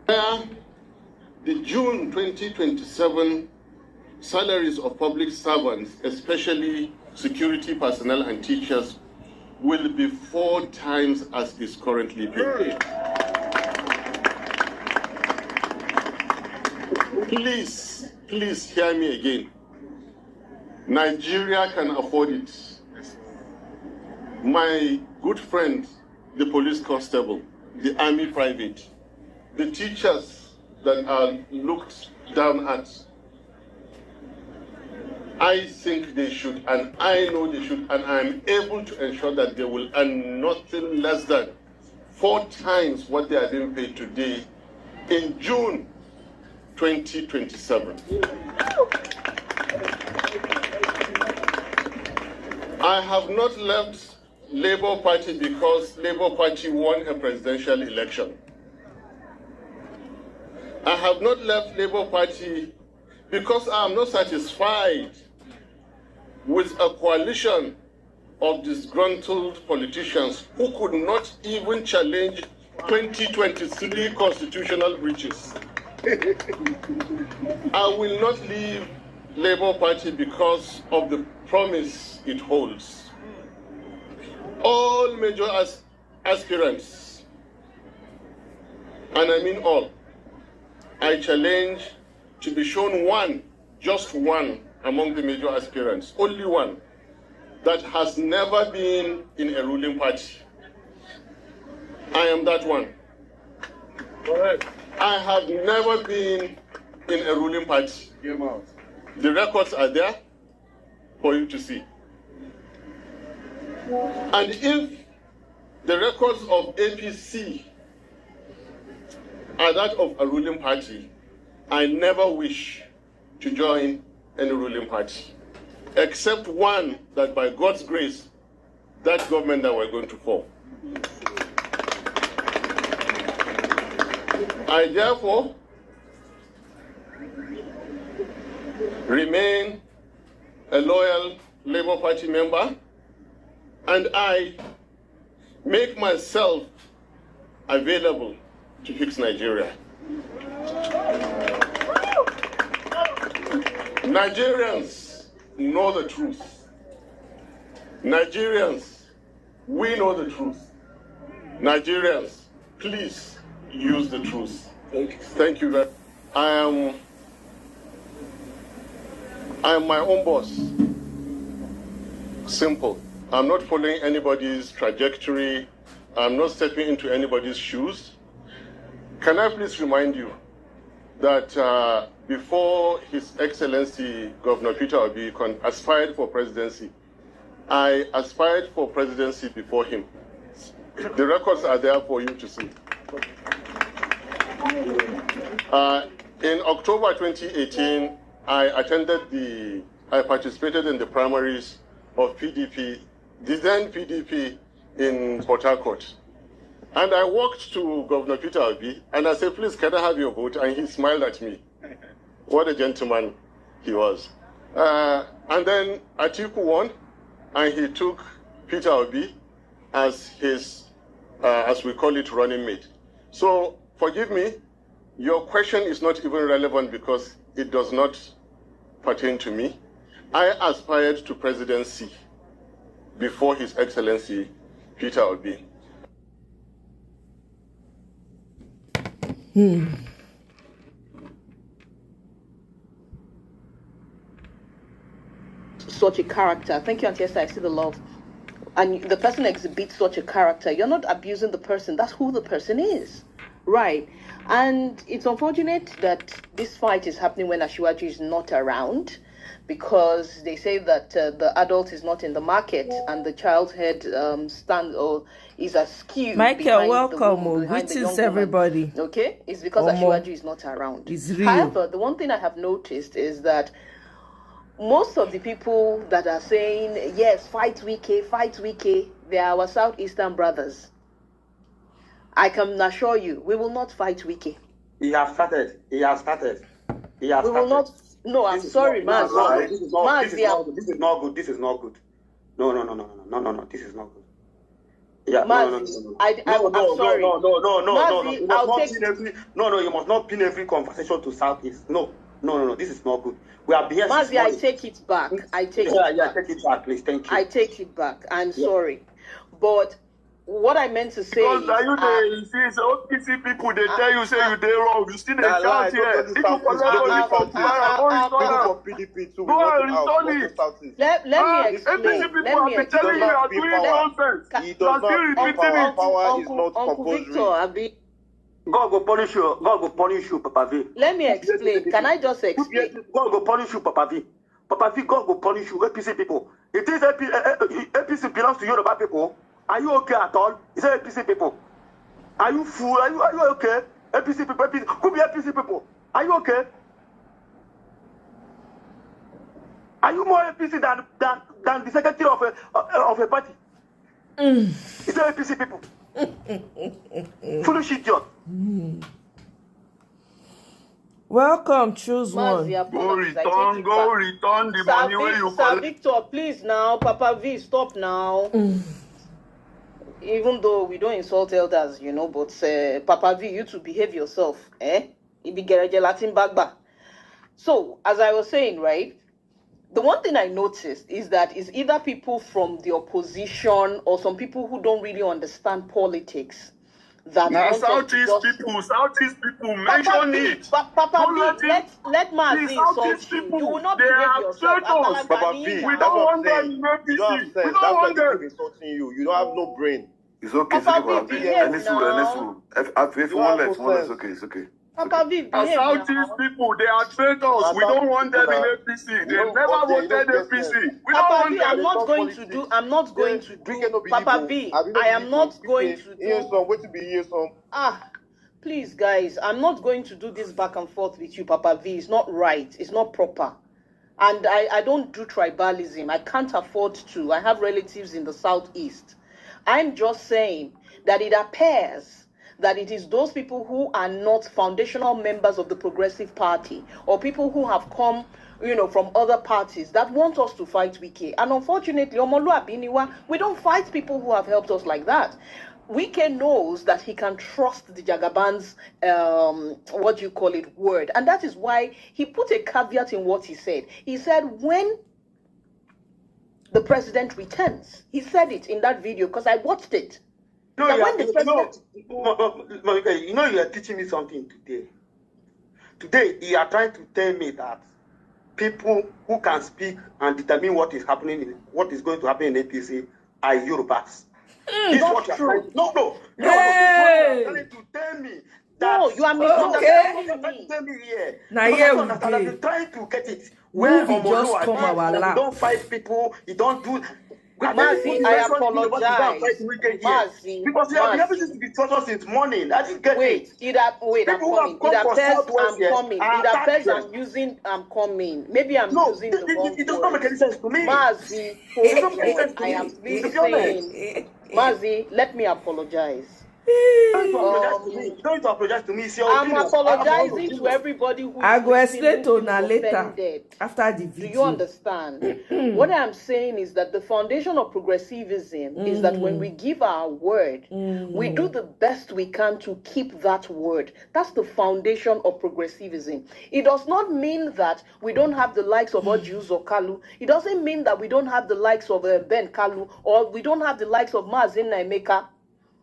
The June 2027 salaries of public servants, especially security personnel and teachers, will be 4 times as is currently paid. Please hear me again. Nigeria can afford it. My good friend, the police constable, the army private, the teachers that are looked down at, I think they should, and I know they should, and I am able to ensure that they will earn nothing less than 4 times what they are being paid today in June 2027. I have not left Labour Party because Labour Party won a presidential election. I have not left Labour Party because I am not satisfied with a coalition of disgruntled politicians who could not even challenge 2023 constitutional breaches. I will not leave Labour Party because of the promise it holds. All major aspirants, and I mean all, I challenge to be shown one, just one, among the major aspirants, only one, that has never been in a ruling party. I am that one. Correct. I have never been in a ruling party. The records are there for you to see. And if the records of APC are that of a ruling party, I never wish to join any ruling party, except one that by God's grace, that government that we're going to form. I therefore remain a loyal Labour Party member, and I make myself available to fix Nigeria. Nigerians know the truth. Nigerians, we know the truth. Nigerians, please use the truth. Thank you very much. I am my own boss. Simple. I'm not following anybody's trajectory. I'm not stepping into anybody's shoes. Can I please remind you that before His Excellency Governor Peter Obi aspired for presidency, I aspired for presidency before him. The records are there for you to see. In October 2018, I participated in the primaries of PDP, the then PDP in Port Harcourt. And I walked to Governor Peter Obi and I said, please, can I have your vote? And he smiled at me. What a gentleman he was. And then Atiku won, and he took Peter Obi as his, as we call it, running mate. So forgive me, your question is not even relevant because it does not pertain to me. I aspired to presidency before His Excellency Peter Obi. Such a character. Thank you, Auntie Esther. I see the love. And the person exhibits such a character. You're not abusing the person. That's who the person is. Right. And it's unfortunate that this fight is happening when Asiwaju is not around, because they say that the adult is not in the market and the child's head stands or is askew. Michael, welcome. Greetings, everybody. Okay? It's because Asiwaju is not around. It's real. However, the one thing I have noticed is that most of the people that are saying, yes, fight Wike, they are our Southeastern brothers. I can assure you, we will not fight Wike. He has started. We will not. No, I'm sorry, man. This is not good. No. This is not good. Yeah, Mazi, I'm sorry. No. No. You must not pin every conversation to Southeast. No. This is not good. We are here. Mazi, I take it back. Take it back, please. Thank you. I take it back. I'm sorry. But what I meant to say because is... you see, OPC people, they tell you, say you did wrong. You still shout here. If you collect money from PDP too. Go and return it. Let me explain. APC people have been telling you are doing nonsense. He does not have power. Power is not compulsory. God will punish you. God will punish you, Papa V. Let me explain. Can I just explain? God will punish you, Papa V. Papa V, God will punish you, APC people. It is APC belongs to Yoruba people. Are you okay at all? Is it APC people? Are you fool? Are you okay? APC people, who be APC people? Are you okay? Are you more APC than the secretary of a party? Is it APC people? Foolish idiot. Welcome, choose one. Go return the money where you collect. Sir Victor, please now. Papa V, stop now. Even though we don't insult elders, but Papa V, you to behave yourself, So, as I was saying, right, the one thing I noticed is that it's either people from the opposition or some people who don't really understand politics that now Southeast people mention it. Papa V, let Mazi insult you. You will not behave yourself. Papa V, we don't want them in APC. We don't want them insulting you. You don't have no brain. It's okay. Papa V, behave now. If you want less, it's okay. Papa V, behave Southeast people, they are traitors. We don't want them in APC. They never voted APC. We don't want them. I'm not going to do. Papa V, I am not going to do. Please, guys, I'm not going to do this back and forth with you, Papa V. It's not right. It's not proper. And I don't do tribalism. I can't afford to. I have relatives in the Southeast. I'm just saying that it appears that it is those people who are not foundational members of the Progressive Party or people who have come, from other parties that want us to fight Wike. And unfortunately, we don't fight people who have helped us like that. Wike knows that he can trust the Jagaban's, word. And that is why he put a caveat in what he said. He said, when the president returns, he said it in that video because I watched it. You are teaching me something today. Today, you are trying to tell me that people who can speak and determine what is going to happen in APC are Yorubas. This is what you are trying. No. You are trying to tell me. No, you are misunderstanding me. Tell me here. Now here we I'm trying to get it. Where just come our lap. You don't fight people. You don't do. Mazi, I apologize. Mazi, because you have been able to be tortured since morning. I didn't get it. I'm coming. It appears I'm coming. Maybe I'm using the wrong word. It does not make any sense to me. Mazi, I am saying, Mazi, let me apologize. You don't need to apologize to me. I'm apologizing to everybody who I go explain to Ona later after the video. Do you understand? What I'm saying is that the foundation of progressivism is that when we give our word, we do the best we can to keep that word. That's the foundation of progressivism. It does not mean that we don't have the likes of Ojus or Kalu. It doesn't mean that we don't have the likes of Ben Kalu or we don't have the likes of Mazin Naimeka.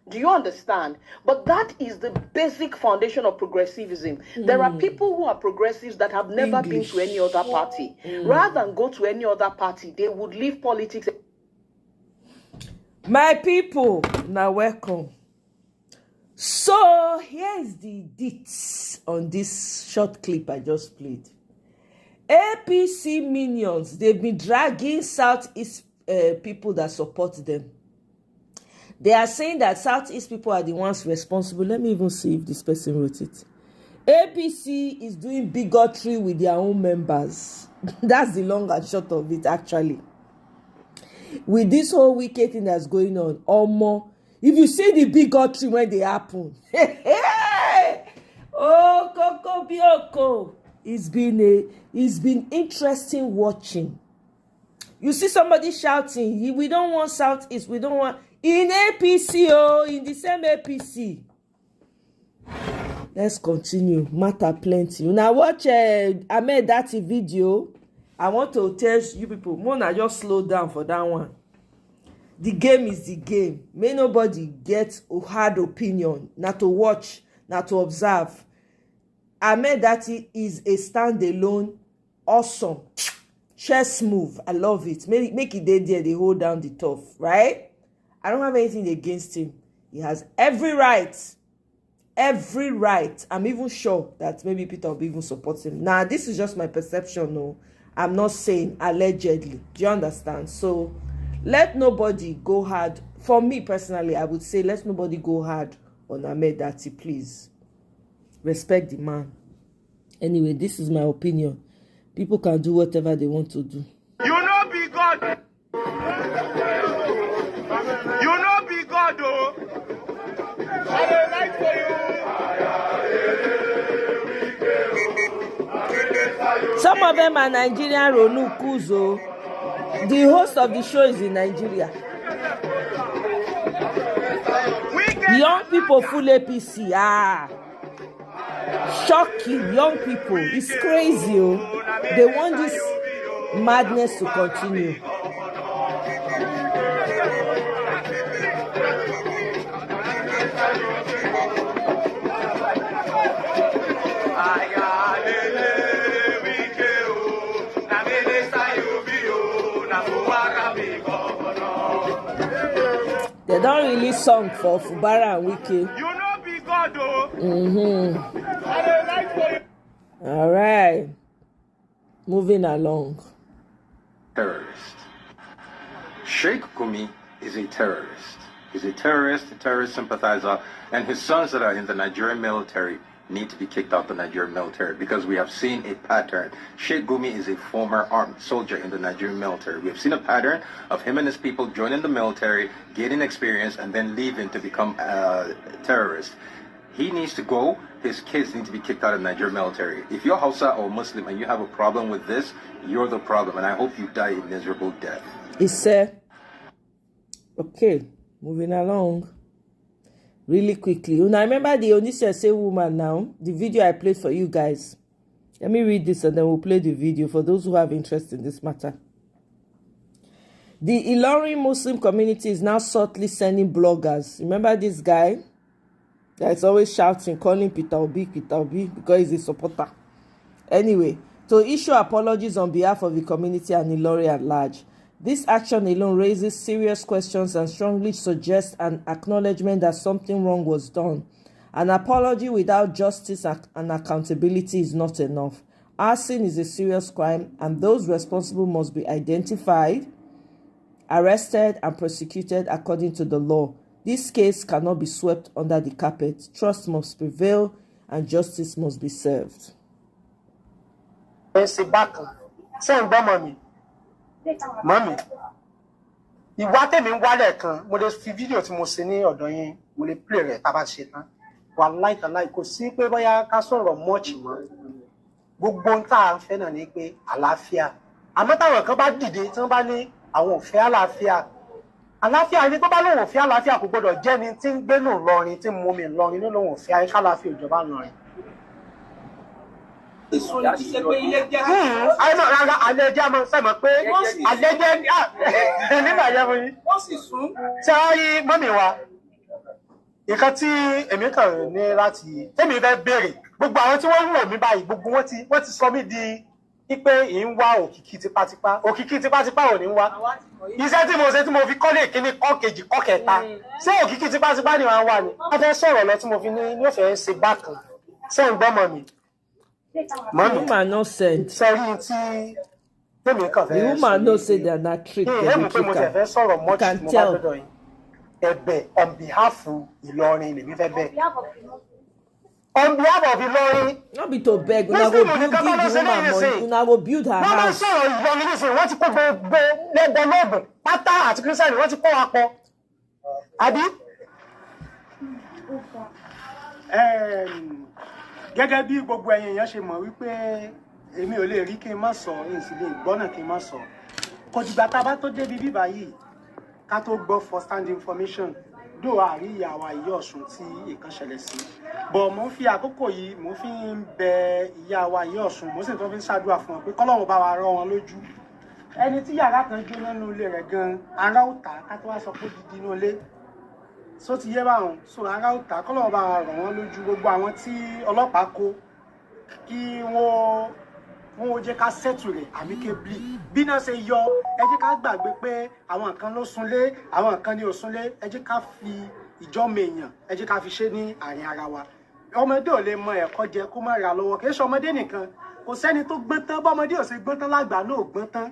Do you understand? But that is the basic foundation of progressivism. There are people who are progressives that have never been to any other party. Rather than go to any other party, they would leave politics. My people, now welcome. So here's the deets on this short clip I just played. APC minions, they've been dragging Southeast people that support them. They are saying that Southeast people are the ones responsible. Let me even see if this person wrote it. APC is doing bigotry with their own members. That's the long and short of it, actually. With this whole wicked thing that's going on, if you see the bigotry when they happen, oh, Coco Bioko, it's been interesting watching. You see somebody shouting, we don't want Southeast, we don't want. In APC, oh, in the same APC. Let's continue. Matter plenty. Now watch Ahmed Dati video. I want to tell you people, Mona, just slow down for that one. The game is the game. May nobody get a hard opinion. Not to watch, not to observe. Ahmed Dati is a standalone, awesome chess move. I love it. Make it there, they hold down the tough, right? I don't have anything against him. He has every right. Every right. I'm even sure that maybe Peter will even support him. Now, this is just my perception, no. I'm not saying allegedly. Do you understand? So, let nobody go hard. For me personally, I would say let nobody go hard on Ahmed Dati, please. Respect the man. Anyway, this is my opinion. People can do whatever they want to do. You know be God. You know be God, oh. I will write for you. Some of them are Nigerian Ronu Kuzo. The host of the show is in Nigeria. Young people full APC. Shocking. Young people. It's crazy. Oh. They want this madness to continue. They don't release song for Fubara and Wiki. You know be God, oh. All right. Moving along. Terrorist. Sheikh Gumi is a terrorist. He's a terrorist sympathizer, and his sons that are in the Nigerian military need to be kicked out of the Nigerian military because we have seen a pattern. Sheikh Gumi is a former armed soldier in the Nigerian military. We have seen a pattern of him and his people joining the military, gaining experience, and then leaving to become terrorists. He needs to go. His kids need to be kicked out of the Nigerian military. If you're Hausa or Muslim and you have a problem with this, you're the problem, and I hope you die a miserable death. It's okay, moving along. Really quickly. Now remember the Onisese woman now, the video I played for you guys. Let me read this and then we'll play the video for those who have interest in this matter. The Ilorin Muslim community is now subtly sending bloggers. Remember this guy that's always shouting, calling Peter Obi, because he's a supporter. Anyway, to issue apologies on behalf of the community and Ilorin at large. This action alone raises serious questions and strongly suggests an acknowledgement that something wrong was done. An apology without justice and accountability is not enough. Arson is a serious crime, and those responsible must be identified, arrested, and prosecuted according to the law. This case cannot be swept under the carpet. Trust must prevail, and justice must be served. Mami, ìwà tèmi ń wálẹ̀ kan, mo lè fi fídíò tí mo ṣe ní ọ̀dọ̀ yín, mo lè play rẹ̀ tá bá ṣe tán. Wàláhì tàláhì kò sí pé bóyá ká sọ̀rọ̀ much mọ́. Gbogbo ohun tá à ń fẹ́ náà ni pé àlàáfíà. Àmọ́ táwọn kan bá dìde tí wọ́n bá ní àwọn ò fẹ́ àlàáfíà. Àlàáfíà ni tó bá lóun ò fẹ́ àlàáfíà kò gbọdọ̀ jẹ́ ni tí ń gbénú Ìlọrin tí ń mú mi Ìlọrin ní lóun ò fẹ́ ayé kálàáfíà ìjọba Ìlọrin. I know, àlejò àmọ́ sẹ́mọ̀ pé àlejò nígbà yẹn fún yín. Ṣé wọ́n rí mọ́mì wa? Nǹkan tí èmi kàn ní láti tèmi fẹ́ béèrè gbogbo àwọn tí wọ́n ń wò mí báyìí gbogbo wọ́n ti sọ mí di pé ì ń wá òkìkí tipátipá. Òkìkí tipátipá ò ní wá. Iṣẹ́ tí mo ṣe tí mo fi kọ́lé ìkíní kọ́ kejì kọ́ kẹta. Ṣé òkìkí tipátipá ni wọ́n wà ní? Wọ́n fẹ́ sọ̀rọ̀ lọ tí mo fi ní òfẹ́ ṣe bákan. Ṣé ń gbọ́mọ mi? The woman no send. The woman no say they are not tricked. You can tell. On behalf of Ilorin, on behalf of Ilorin. Not be to beg. Una go build the woman money. Una go build her house. Wọ́n ti kó gbogbo lẹ́gbọ̀n pátá àti kírísítẹ́nì wọ́n ti kó wa pọ̀. Àbí? Gẹ́gẹ́ bí gbogbo ẹ̀yin èèyàn ṣe mọ̀ wípé èmi ò lè rí kí n má sọ èyí sì lè gbọ́nà kí n má sọ. Kò dìgbà tá a bá tó débi bíbá yìí ká tó gbọ́ first hand information dó àrí ìyàwó ayé Ọ̀ṣun tí ìkan ṣẹlẹ̀ sí bọ̀ mo fi àkókò yìí mo fi ń bẹ ìyàwó ayé Ọ̀ṣun mo sì tún fi ń ṣàdúrà fún wọn pé kọ́lọ́run bá wa rọ́ wọn lójú ẹni tí yàrá kan jóná nínú ilé rẹ̀ gan ara ó tà ká tó wá sọ pé dídí inú ilé so ti yé báwọn so ara ó tà kọ́lọ́run bá wa rọ̀ wọ́n lójú gbogbo àwọn tí ọlọ́pàá kó kí wọ́n jẹ́ ká sẹ́tù rẹ̀ amicably bí náà ṣe yọ ẹ jẹ́ ká gbàgbé pé àwọn kan ló súnlé àwọn kan ní ò súnlé ẹ jẹ́ ká fi ìjọ́mọ èèyàn ẹ jẹ́ ká fi ṣe ní àárín ara wa ọmọdé ò lè mọ ẹ̀kọ́ jẹ kó má ra lọ́wọ́ kì í ṣe ọmọdé nìkan kò sẹ́ni tó gbọ́n tán bọ́mọdé ò ṣe gbọ́n tán lágbà náà ò gbọ́n tán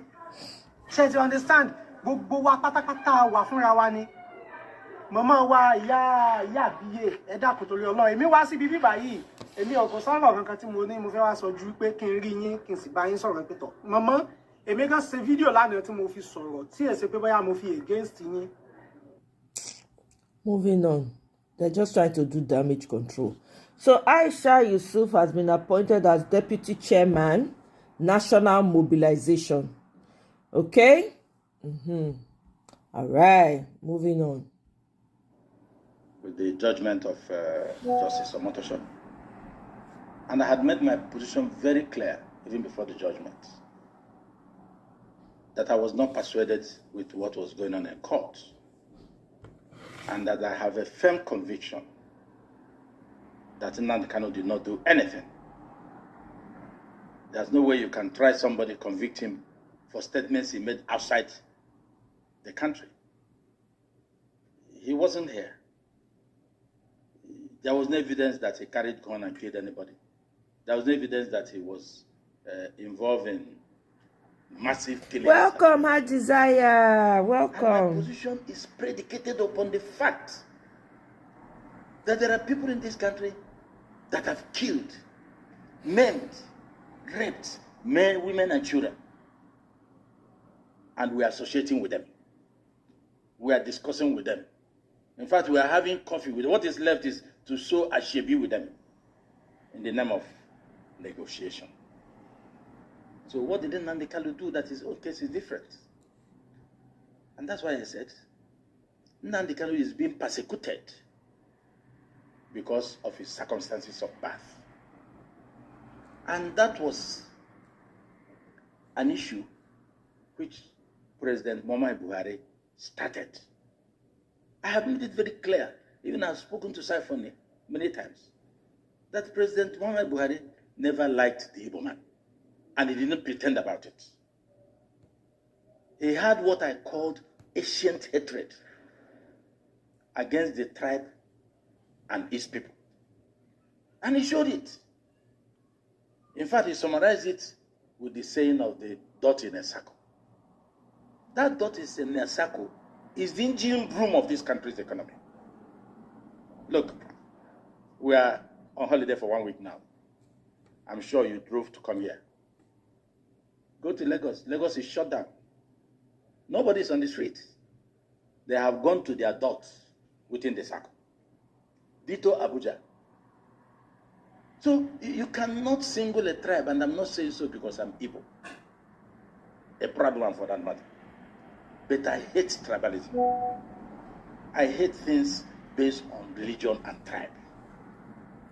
ṣe ti understand gbogbo wa pátápátá wà fúnra wa ni màmá wa ìyá àbíyè ẹ dákun torí Ọlọ́run èmi wá síbi bíbá yìí èmi ọ̀gọ̀ sọ́rọ̀ kankan tí mo ní mo fẹ́ wá sọ ju pé kí n rí yín kí n sì bá yín sọ̀rọ̀ pé tọ̀ màmá èmi kan ṣe fídíò lánàá tí mo fi sọ̀rọ̀ tí ẹ ṣe pé bóyá mo fi against yín. Moving on, they're just trying to do damage control. So Aisha Yusuf has been appointed as Deputy Chairman, National Mobilization. Okay? All right, moving on. With the judgment of Justice Omotosho. And I had made my position very clear even before the judgment, that I was not persuaded with what was going on in court, and that I have a firm conviction that Nnamdi Kanu did not do anything. There's no way you can try somebody, convict him for statements he made outside the country. He wasn't here. There was no evidence that he carried gun and killed anybody. There was no evidence that he was involved in massive killing. Welcome, Her Desire. Welcome. And my position is predicated upon the fact that there are people in this country that have killed, maimed, raped men, women, and children. And we are associating with them. We are discussing with them. In fact, we are having coffee with them. What is left is to sow a shebi with them in the name of negotiation. So what did Nnamdi Kanu do that his own case is different? And that's why I said Nnamdi Kanu is being persecuted because of his circumstances of birth. And that was an issue which President Muhammadu Buhari started. I have made it very clear, even I've spoken to Saifoni many times, that President Muhammadu Buhari never liked the Igbo man, and he didn't pretend about it. He had what I called ancient hatred against the tribe and its people. And he showed it. In fact, he summarized it with the saying of the dot in a circle. That dot is in a circle is the engine room of this country's economy. Look, we are on holiday for 1 week now. I'm sure you drove to come here. Go to Lagos. Lagos is shut down. Nobody's on the street. They have gone to their dots within the circle. Ditto Abuja. So you cannot single a tribe, and I'm not saying so because I'm Igbo. A proud one for that matter. But I hate tribalism. I hate things based on religion and tribe.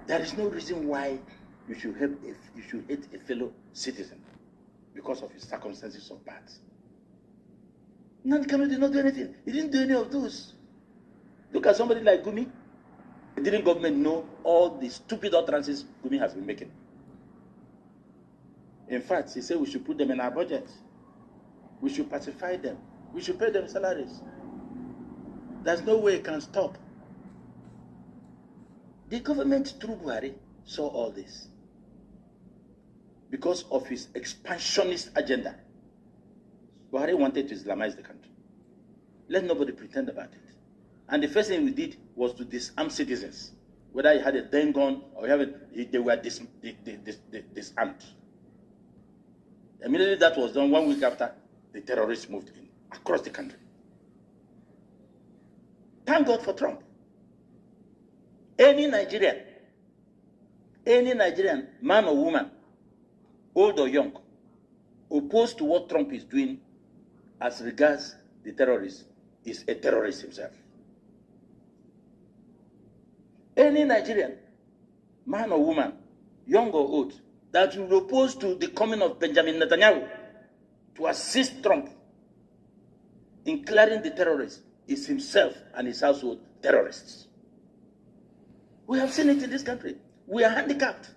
There is no reason why you should hate a fellow citizen because of his circumstances of birth. Nnamdi Kanu did not do anything. He didn't do any of those. Look at somebody like Gumi. Didn't government know all the stupid utterances Gumi has been making? In fact, he said we should put them in our budget. We should pacify them. We should pay them salaries. There's no way it can stop. The government through Buhari saw all this because of his expansionist agenda. Buhari wanted to Islamize the country. Let nobody pretend about it. And the first thing we did was to disarm citizens. Whether you had a damn gun or you haven't, they were disarmed. Immediately that was done, 1 week after, the terrorists moved in across the country. Thank God for Trump. Any Nigerian, man or woman, old or young, opposed to what Trump is doing as regards the terrorists, is a terrorist himself. Any Nigerian, man or woman, young or old, that will oppose to the coming of Benjamin Netanyahu to assist Trump in clearing the terrorists is himself and his household terrorists. We have seen it in this country. We are handicapped.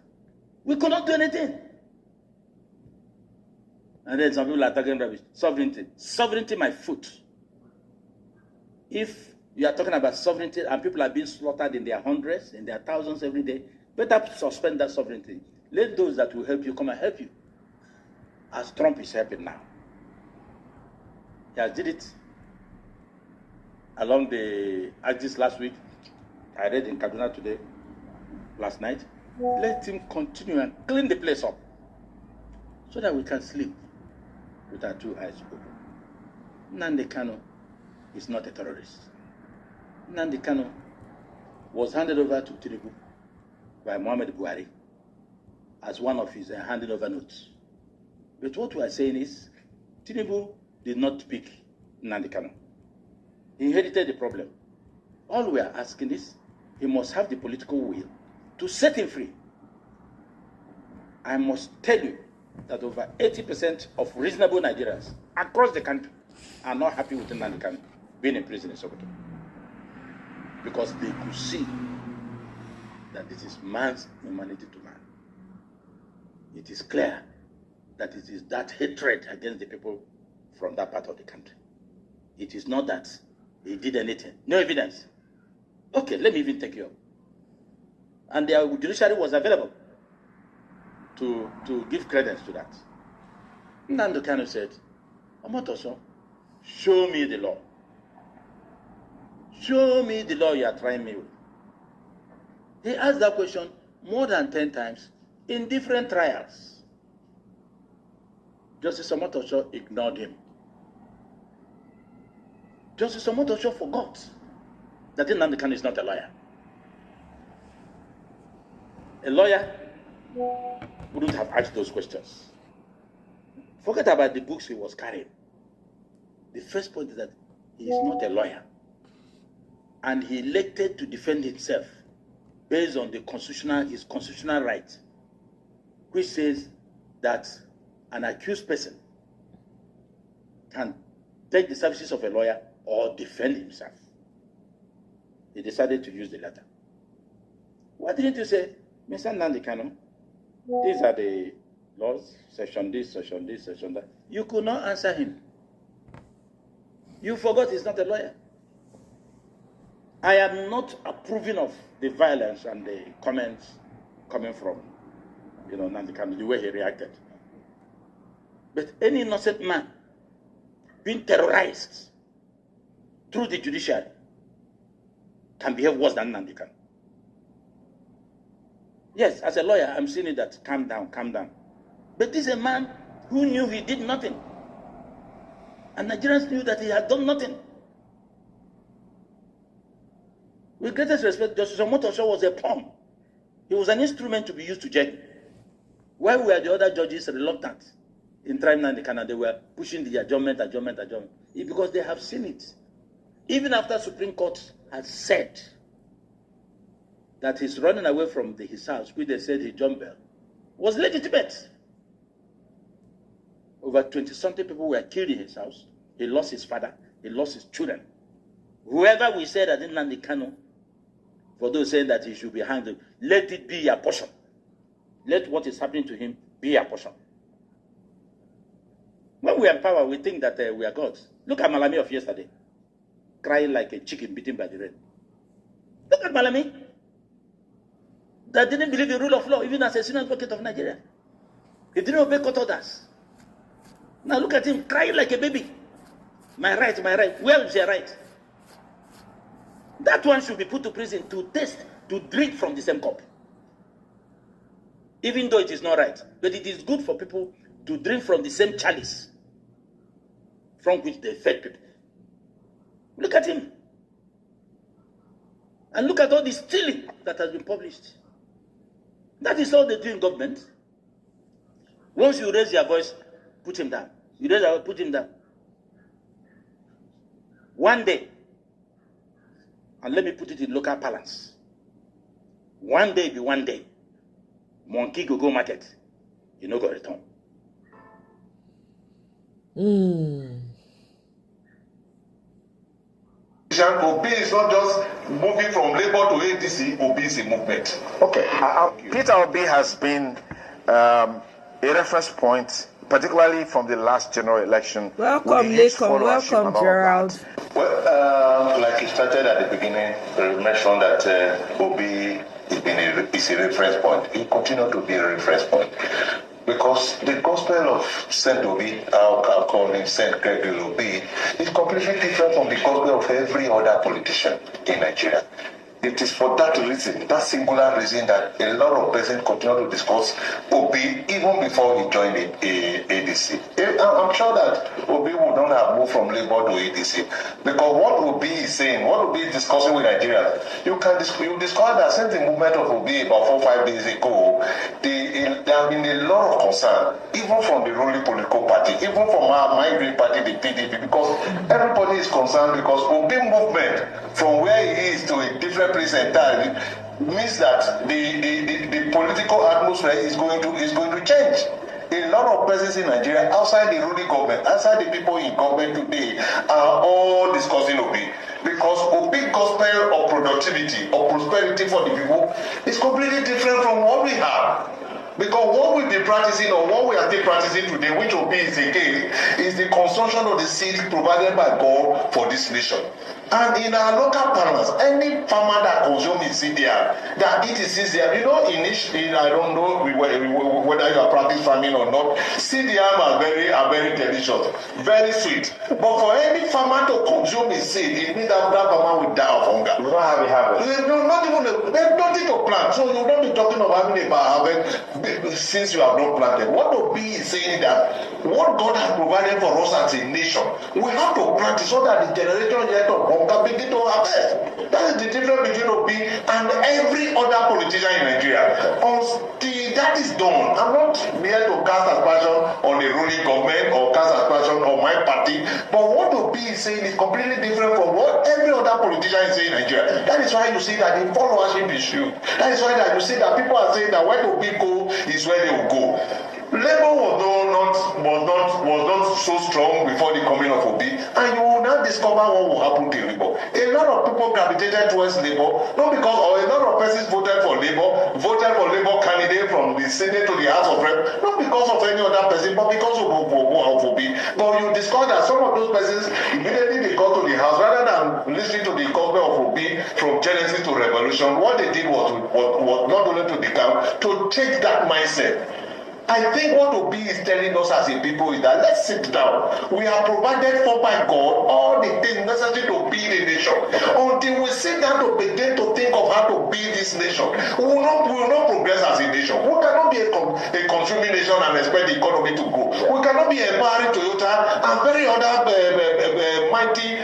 We cannot do anything. And then some people are talking rubbish. Sovereignty. Sovereignty, my foot. If you are talking about sovereignty and people are being slaughtered in their hundreds, in their thousands every day, better suspend that sovereignty. Let those that will help you come and help you. As Trump is helping now. He has did it along the axis last week. I read in Kaduna today, last night. Let him continue and clean the place up so that we can sleep with our two eyes open. Nnamdi Kanu is not a terrorist. Nnamdi Kanu was handed over to Tinubu by Muhammad Buhari as one of his handing over notes. But what we are saying is, Tinubu did not pick Nnamdi Kanu. He inherited the problem. All we are asking is, he must have the political will to set him free. I must tell you that over 80% of reasonable Nigerians across the country are not happy with Nnamdi Kanu being in prison in Sokoto. Because they could see that this is man's humanity to man. It is clear that it is that hatred against the people from that part of the country. It is not that he did anything. No evidence. Okay, let me even take you up. And the judiciary was available to give credence to that. Nnamdi Kanu said, Omotoso, show me the law. Show me the law you are trying me with. He asked that question more than 10 times in different trials. Justice Omotoso ignored him. Justice Omotoso forgot that Nnamdi Kanu is not a lawyer. A lawyer wouldn't have asked those questions. Forget about the books he was carrying. The first point is that he is not a lawyer. And he elected to defend himself based on his constitutional right, which says that an accused person can take the services of a lawyer or defend himself. He decided to use the latter. Why didn't you say, Mr. Nnamdi Kanu, these are the laws, section this, section this, section that? You could not answer him. You forgot he's not a lawyer. I am not approving of the violence and the comments coming from, Nnamdi Kanu, the way he reacted. But any innocent man being terrorized through the judiciary can behave worse than Nnamdi Kanu. Yes, as a lawyer, I'm seeing it that calm down, calm down. But this is a man who knew he did nothing. And Nigerians knew that he had done nothing. With greatest respect, Justice Omotoso was a pawn. He was an instrument to be used to jail. Why were the other judges reluctant in trying Nnamdi Kanu? They were pushing the adjournment. It's because they have seen it. Even after Supreme Court has said that his running away from his house, which they said he jumped bail, was legitimate. Over 20-something people were killed in his house. He lost his father. He lost his children. Whoever we said that Nnamdi Kanu, for those saying that he should be hanged, let it be a portion. Let what is happening to him be a portion. When we are in power, we think that we are gods. Look at Malami of yesterday, crying like a chicken beaten by the rain. Look at Malami, that didn't believe in rule of law, even as a senior advocate of Nigeria. He didn't obey court orders. Now look at him crying like a baby. My right, my right. Where is your right? That one should be put to prison to taste, to drink from the same cup. Even though it is not right. But it is good for people to drink from the same chalice from which they fed people. Look at him. And look at all the stealing that has been published. That is all they do in government. Once you raise your voice, put him down. You raise your voice, put him down. One day, and let me put it in local parlance, one day be one day, monkey go market, you no go return. Obi is not just moving from Labour to ADC, Obi is a movement. Okay, Peter Obi has been a reference point, particularly from the last general election. Welcome, welcome, Gerald. Well, like you started at the beginning, you mentioned that Obi is a reference point. He continues to be a reference point. Because the gospel of Saint Obi, I'll call him Saint Gregory Obi, is completely different from the gospel of every other politician in Nigeria. It is for that reason, that singular reason, that a lot of persons continue to discuss Obi even before he joined the ADC. I'm sure that Obi would not have moved from Labour to ADC, because what Obi is saying, what Obi is discussing with Nigeria, you discover that since the movement of Obi about 4 or 5 days ago, there have been a lot of concern, even from the ruling political party, even from our migrant party, the PDP, because everybody is concerned, because Obi movement from where he is to a different place entirely means that the political atmosphere is going to change. A lot of persons in Nigeria, outside the ruling government, outside the people in government today, are all discussing Obi. Because Obi gospel of productivity, of prosperity for the people is completely different from what we have. Because what we've been practicing, or what we are still practicing today, which Obi is again, is the consumption of the seed provided by God for this nation. And in our local parlance, any farmer that consumes seed there, that eats seed there, you know, initially, I don't know whether you are practicing farming or not, seed yam are very delicious, very sweet. But for any farmer to consume his seed, it means that farmer will die of hunger. We don't have a harvest. There's nothing to plant, so you don't be talking of having a harvest since you have not planted. What Obi is saying that what God has provided for us as a nation, we have to plant it so that the generation yet to come can begin to harvest. That is the difference between Obi and every other politician in Nigeria. Until that is done, I'm not here to cast aspersion on the ruling government or cast aspersion on my party, but what Obi is saying is completely different from what every other politician is saying in Nigeria. That is why you see that the followership is huge. That is why that you see that people are saying that where Obi go is where they will go. Labour was not so strong before the coming of Obi, and you will now discover what will happen to Labour. A lot of people gravitated towards Labour, not because, or a lot of persons voted for Labour candidate from the Senate to the House of Reps, not because of any other person, but because of Obi. But you discover that some of those persons, immediately they got to the House, rather than listening to the gospel of Obi from Genesis to Revelation, what they did was not only to the camp, to take that mindset. I think what Obi is telling us as a people is that let's sit down. We are provided for by God all the things necessary to build a nation. Until we sit down to begin to think of how to build this nation, we will not progress as a nation. We cannot be a consuming nation and expect the economy to grow. We cannot be empowering Toyota and very other mighty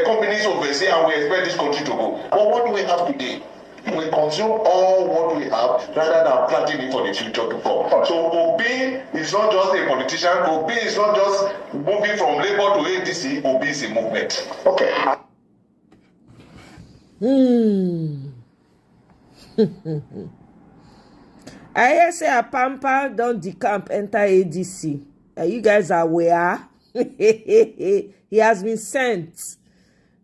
companies overseas, and we expect this country to go. But what do we have today? We consume all what we have rather than planting it for the future to come. So Obi is not just a politician. Obi is not just moving from Labour to ADC. Obi is a movement. Okay. I hear say a Pampa don decamp enter ADC. You guys are aware? He has been sent.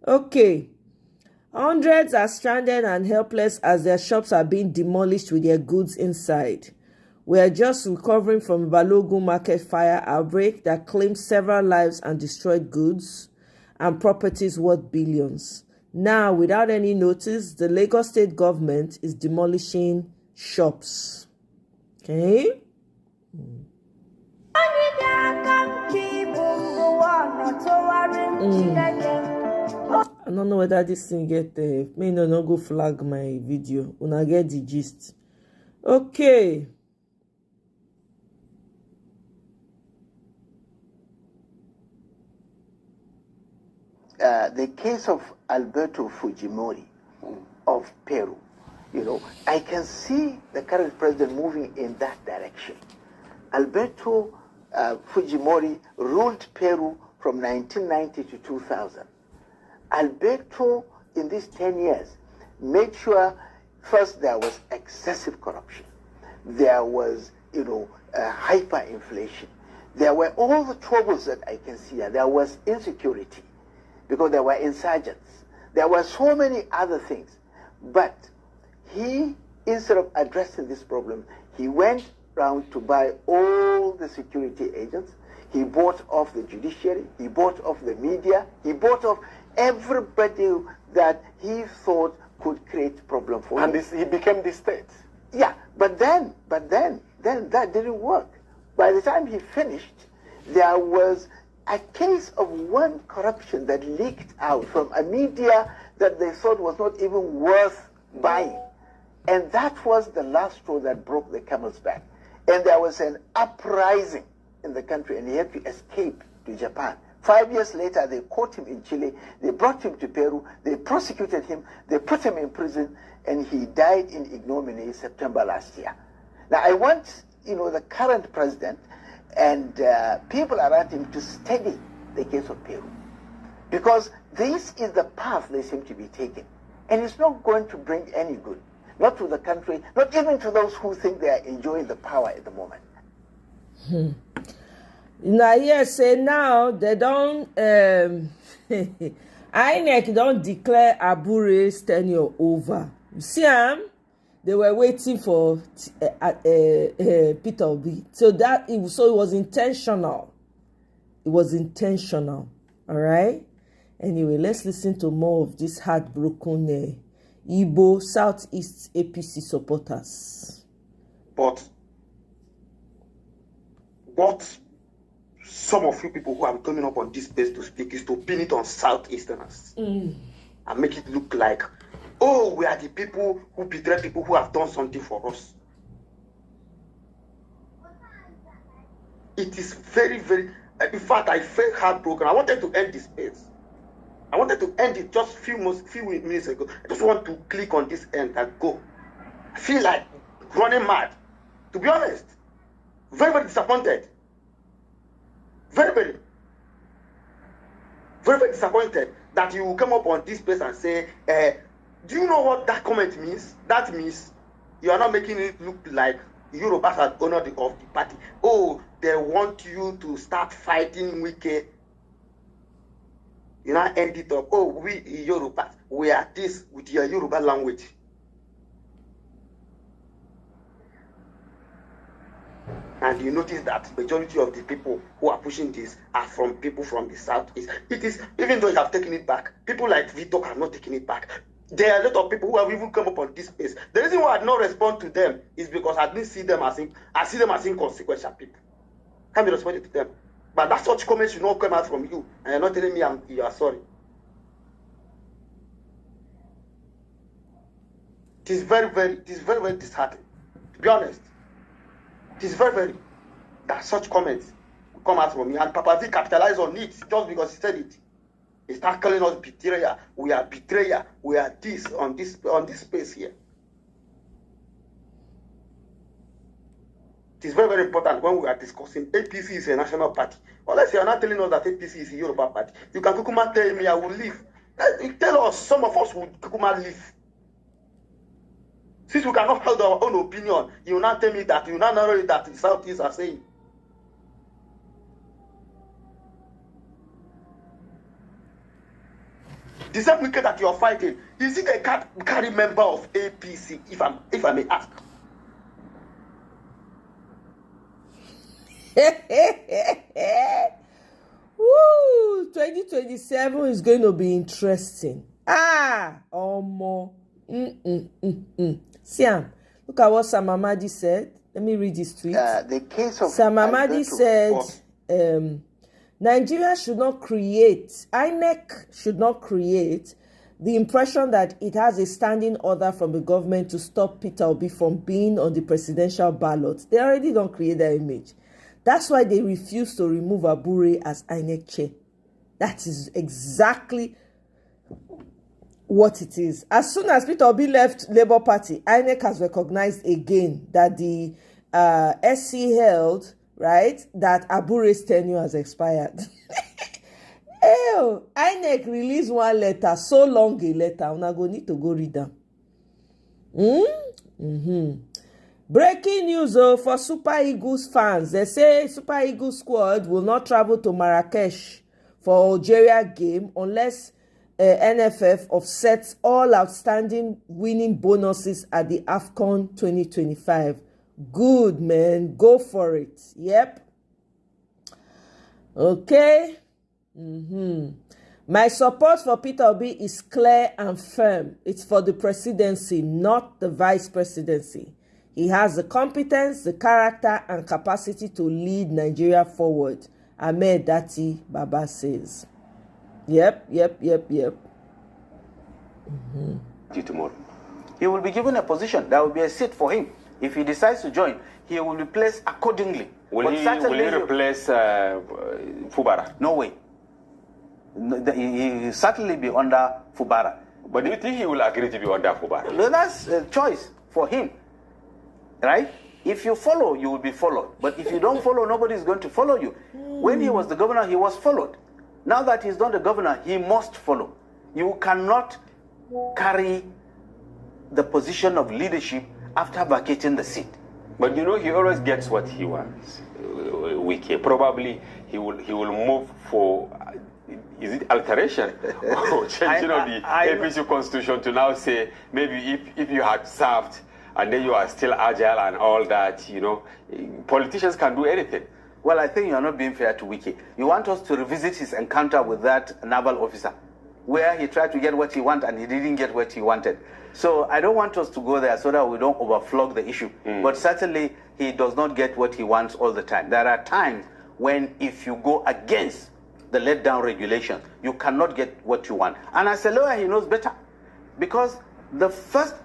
Okay. Hundreds are stranded and helpless as their shops are being demolished with their goods inside. We are just recovering from Balogun market fire outbreak that claimed several lives and destroyed goods and properties worth billions. Now, without any notice, the Lagos state government is demolishing shops. Okay? I don't know whether this thing get may not go flag my video. Una get the gist. Okay. The case of Alberto Fujimori of Peru, I can see the current president moving in that direction. Alberto Fujimori ruled Peru from 1990 to 2000. Alberto, in these 10 years, made sure first there was excessive corruption. There was, hyperinflation. There were all the troubles that I can see. There was insecurity because there were insurgents. There were so many other things. But he, instead of addressing this problem, he went round to buy all the security agents. He bought off the judiciary. He bought off the media. He bought off everybody that he thought could create problem for him. And he became the state. Yeah, but then that didn't work. By the time he finished, there was a case of one corruption that leaked out from a media that they thought was not even worth buying. And that was the last straw that broke the camel's back. And there was an uprising in the country, and he had to escape to Japan. 5 years later, they caught him in Chile. They brought him to Peru. They prosecuted him. They put him in prison, and he died in ignominy in September last year. Now, I want, the current president and people around him to study the case of Peru, because this is the path they seem to be taking, and it's not going to bring any good, not to the country, not even to those who think they are enjoying the power at the moment. Now, yes, say now they don't. INEC don't declare Abure's tenure over. You see, they were waiting for Peter Obi. So it was intentional. It was intentional. All right. Anyway, let's listen to more of this heartbroken Igbo Southeast APC supporters. But what some of you people who are coming up on this space to speak is to pin it on Southeasterners and make it look like, oh, we are the people who betray people who have done something for us. It is very, very, in fact, I felt heartbroken. I wanted to end this space. I wanted to end it just few minutes ago. I just want to click on this end and go. I feel like running mad, to be honest. Very, very disappointed. Very, very, very, very disappointed that you will come up on this place and say, do you know what that comment means? That means you are not making it look like Yorubas are owner of the party. Oh, they want you to start fighting Wike. You now end it up. Oh, we Yorubas, we are this with your Yoruba language. And you notice that majority of the people who are pushing this are from people from the Southeast. It is, even though you have taken it back, people like Vito have not taken it back. There are a lot of people who have even come up on this space. The reason why I did not respond to them is because I didn't see them as inconsequential people. Can't be responding to them. But that such comments should not come out from you, and you're not telling me you are sorry. It is very, very disheartening, to be honest. It is very, very that such comments will come out from me, and Papa V capitalized on it just because he said it. He started calling us betrayer. We are betrayer. We are this on this space here. It is very, very important when we are discussing APC is a national party. Unless you are not telling us that APC is a Yoruba party, you can kukuma tell me I will leave. Tell us, some of us will kukuma leave. Since we cannot hold our own opinion, you will not tell me that, you will not narrow that the Southeast are saying. The same wicket that you are fighting, is it a carry member of APC, if I may ask? Woo! 2027 is going to be interesting. Omo. Siam, look at what Sam Amadi said. Let me read this tweet. The case of Sam Amadi said, Nigeria should not create, INEC should not create the impression that it has a standing order from the government to stop Peter Obi from being on the presidential ballot. They already don't create that image. That's why they refuse to remove Abure as INEC chair. That is exactly what it is. As soon as Peter Obi left Labour Party, INEC has recognized again that the SC held, right, that Abure's tenure has expired. Oh, INEC release one letter, so long a letter. Una go need to go read them. Breaking news for Super Eagles fans. They say Super Eagles squad will not travel to Marrakesh for Algeria game unless NFF offsets all outstanding winning bonuses at the AFCON 2025. Good, man. Go for it. Yep. Okay. My support for Peter Obi is clear and firm. It's for the presidency, not the vice presidency. He has the competence, the character, and capacity to lead Nigeria forward. Ahmed Dati Baba says. Yep. Tomorrow. He will be given a position. There will be a seat for him. If he decides to join, he will be placed accordingly. Will he replace Fubara? No way. He will certainly be under Fubara. But do you think he will agree to be under Fubara? That's a choice for him. Right? If you follow, you will be followed. But if you don't follow, nobody is going to follow you. When he was the governor, he was followed. Now that he's not the governor, he must follow. You cannot carry the position of leadership after vacating the seat. But you know, he always gets what he wants. Probably he will move for, is it alteration or changing of the APC constitution to now say maybe if you had served and then you are still agile and all that, you know, politicians can do anything. Well, I think you are not being fair to Wike. You want us to revisit his encounter with that naval officer, where he tried to get what he wanted and he didn't get what he wanted. So I don't want us to go there so that we don't overflog the issue. But certainly he does not get what he wants all the time. There are times when if you go against the let-down regulations, you cannot get what you want. And as a lawyer, he knows better. Because the first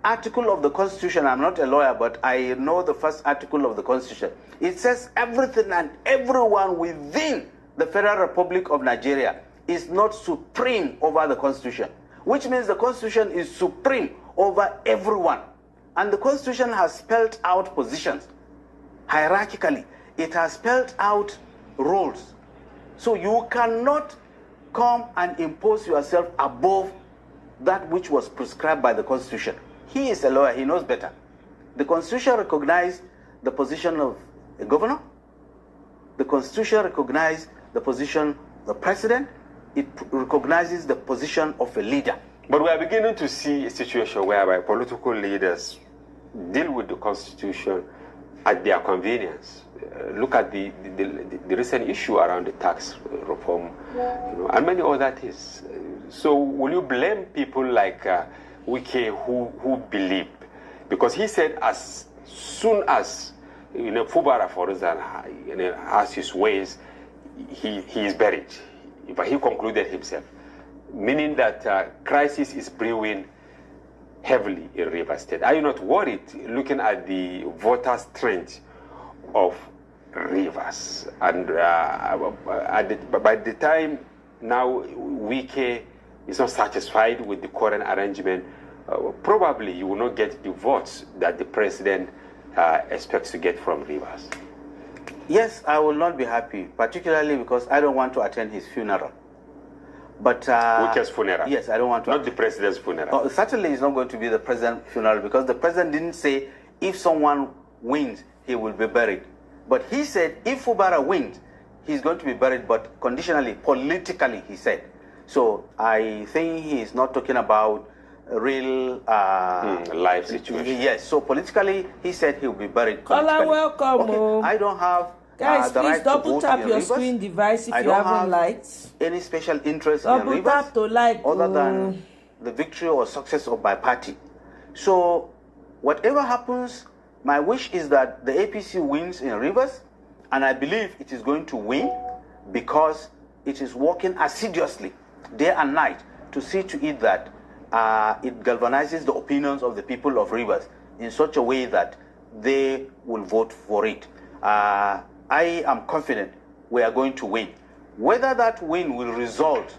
article of the Constitution, I'm not a lawyer, but I know the first article of the Constitution. It says everything and everyone within the Federal Republic of Nigeria is not supreme over the Constitution, which means the Constitution is supreme over everyone. And the Constitution has spelled out positions hierarchically. It has spelled out roles. So you cannot come and impose yourself above that which was prescribed by the Constitution. He is a lawyer, he knows better. The Constitution recognizes the position of a governor. The Constitution recognizes the position of the president. It recognizes the position of a leader. But we are beginning to see a situation whereby political leaders deal with the Constitution at their convenience. Look at the recent issue around the tax reform, and many other things. So will you blame people like Wike who believe? Because he said as soon as Fubara, for example, has his ways, he is buried. But he concluded himself, meaning that crisis is brewing heavily in Rivers State. Are you not worried looking at the voter strength of Rivers? And by the time now Wike is not satisfied with the current arrangement, probably you will not get the votes that the president expects to get from Rivers. Yes, I will not be happy, particularly because I don't want to attend his funeral. But Wike's funeral? Yes, I don't want to. Not the president's funeral? Certainly it's not going to be the president's funeral because the president didn't say if someone wins, he will be buried. But he said if Fubara wins, he's going to be buried, but conditionally, politically, he said. So I think he's not talking about a real life situation. Yes, so politically, he said he'll be buried. Caller, welcome. Okay. I don't have guys, the please right double to tap vote your in Rivers. screen device if I you don't haven't have liked. any special interest Double in Rivers tap to like other than the victory or success of my party. So whatever happens, my wish is that the APC wins in Rivers, and I believe it is going to win because it is working assiduously day and night to see to it that it galvanizes the opinions of the people of Rivers in such a way that they will vote for it. I am confident we are going to win. Whether that win will result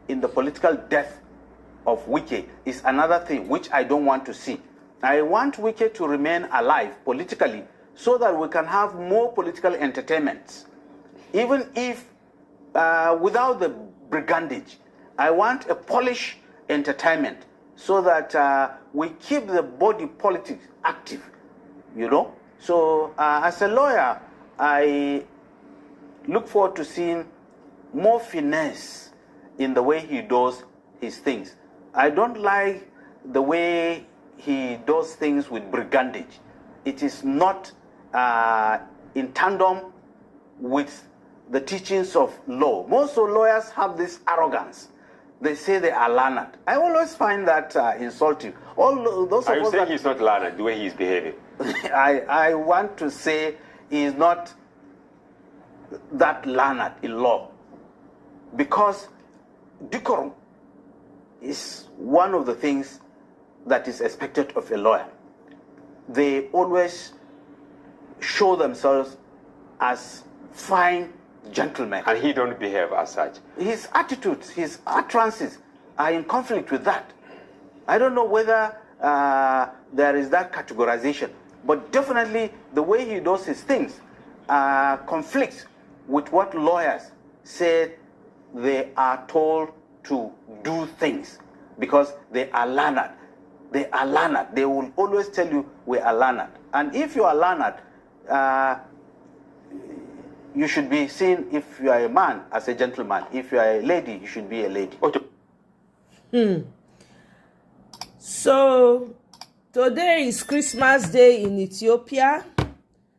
in the political death of Wike is another thing which I don't want to see. I want Wike to remain alive politically so that we can have more political entertainments. Even if without the brigandage. I want a polished entertainment so that we keep the body politics active, you know. So as a lawyer, I look forward to seeing more finesse in the way he does his things. I don't like the way he does things with brigandage. It is not in tandem with the teachings of law. Most of lawyers have this arrogance. They say they are learned. I always find that insulting. All those Are of you us saying that he's not learned the way he's behaving? I want to say he is not that learned in law, because decorum is one of the things that is expected of a lawyer. They always show themselves as fine gentlemen. And he don't behave as such. His attitudes, his utterances are in conflict with that. I don't know whether there is that categorization, but definitely the way he does his things conflicts with what lawyers say they are told to do things, because they are learned. They are learned. They will always tell you we are learned. And if you are learned, you should be seen, if you are a man, as a gentleman. If you are a lady, you should be a lady. So today is Christmas Day in Ethiopia.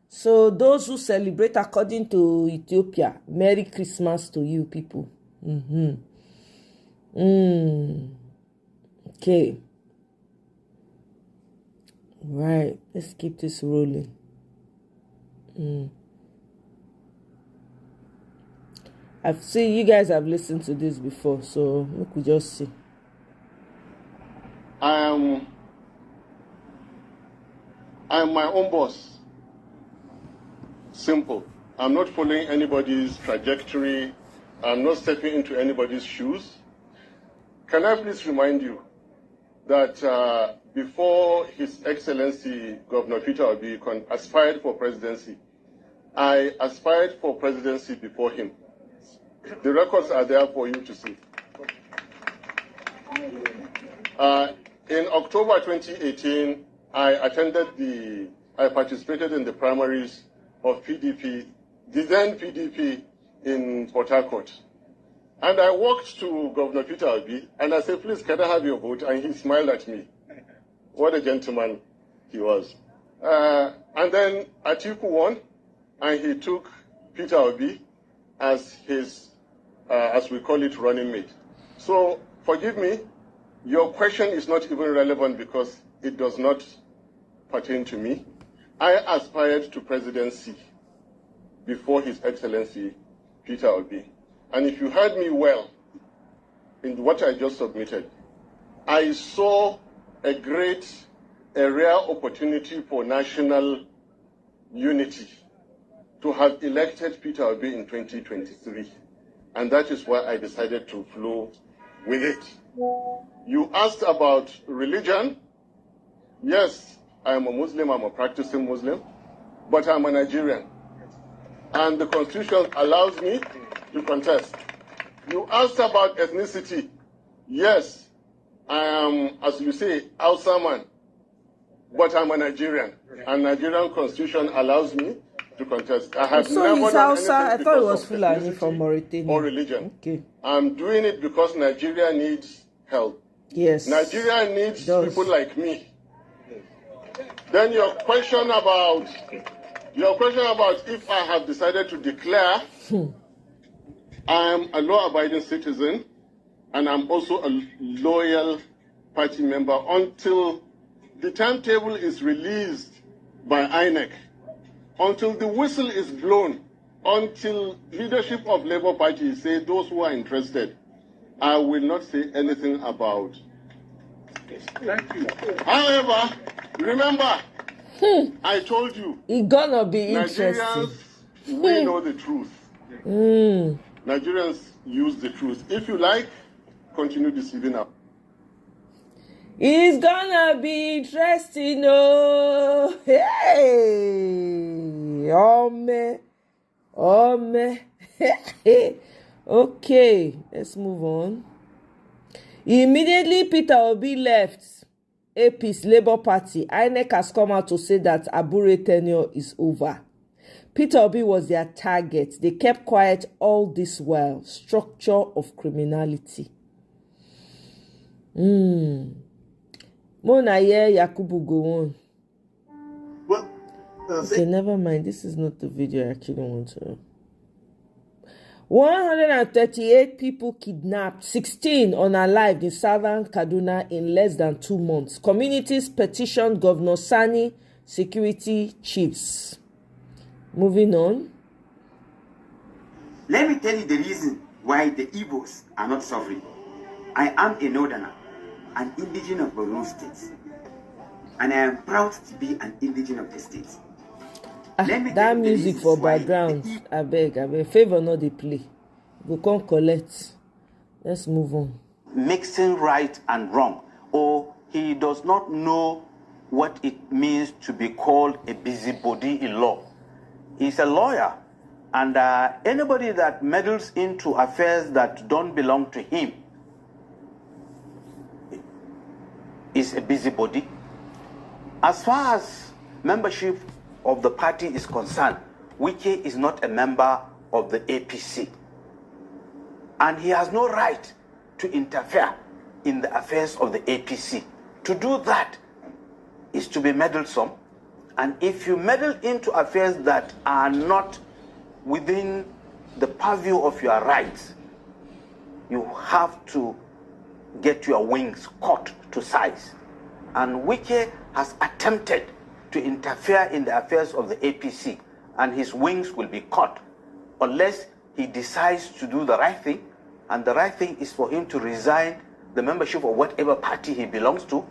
So those who celebrate according to Ethiopia, Merry Christmas to you people. Okay. Right. Let's keep this rolling. I've seen you guys have listened to this before, so we could just see. I am my own boss. Simple. I'm not following anybody's trajectory. I'm not stepping into anybody's shoes. Can I please remind you that before His Excellency Governor Peter Obi aspired for presidency, I aspired for presidency before him. The records are there for you to see. In October 2018, I participated in the primaries of PDP, the then PDP in Port Harcourt. And I walked to Governor Peter Obi and I said, please, can I have your vote? And he smiled at me. What a gentleman he was. And then Atiku won, and he took Peter Obi as his, as we call it, running mate. So forgive me, your question is not even relevant because it does not pertain to me. I aspired to presidency before His Excellency Peter Obi. And if you heard me well in what I just submitted, I saw a rare opportunity for national unity to have elected Peter Obi in 2023. And that is why I decided to flow with it. You asked about religion. Yes, I am a Muslim, I'm a practicing Muslim, but I'm a Nigerian. And the Constitution allows me to contest. You asked about ethnicity. Yes, I am, as you say, Hausa man, but I'm a Nigerian. And Nigerian Constitution allows me to contest. I have So never he's done Hausa. I anything thought it because was of Fulani ethnicity from Mauritania. or religion. Okay. I'm doing it because Nigeria needs help. Yes. Nigeria needs people like me. Then your question about if I have decided to declare, I am a law-abiding citizen, and I'm also a loyal party member until the timetable is released by INEC, until the whistle is blown, until leadership of Labour Party say those who are interested. I will not say anything about this. Thank you. However, remember, I told you, it's gonna be interesting. Nigerians, we know the truth. Nigerians use the truth. If you like, continue deceiving us. It's gonna be interesting, oh. Hey, oh man. Okay, let's move on. Immediately, Peter Obi left AP's Labour Party. INEC has come out to say that Abure tenure is over. Peter Obi was their target. They kept quiet all this while. Structure of criminality. Mona Yakubu go on. Well, okay, never mind. This is not the video I actually want to. 138 people kidnapped, 16 unalived in southern Kaduna in less than 2 months. Communities petitioned Governor Sani security chiefs. Moving on. Let me tell you the reason why the Igbos are not suffering. I am a northerner, an indigenous of Borno State, and I am proud to be an indigenous of the state. That music for background, I beg, favor not the play. We can't collect. Let's move on. Mixing right and wrong, or he does not know what it means to be called a busybody in law. He's a lawyer, and anybody that meddles into affairs that don't belong to him is a busybody. As far as membership of the party is concerned, Wike is not a member of the APC. And he has no right to interfere in the affairs of the APC. To do that is to be meddlesome. And if you meddle into affairs that are not within the purview of your rights, you have to get your wings cut to size. And Wike has attempted to interfere in the affairs of the APC, and his wings will be cut unless he decides to do the right thing, and the right thing is for him to resign the membership of whatever party he belongs to,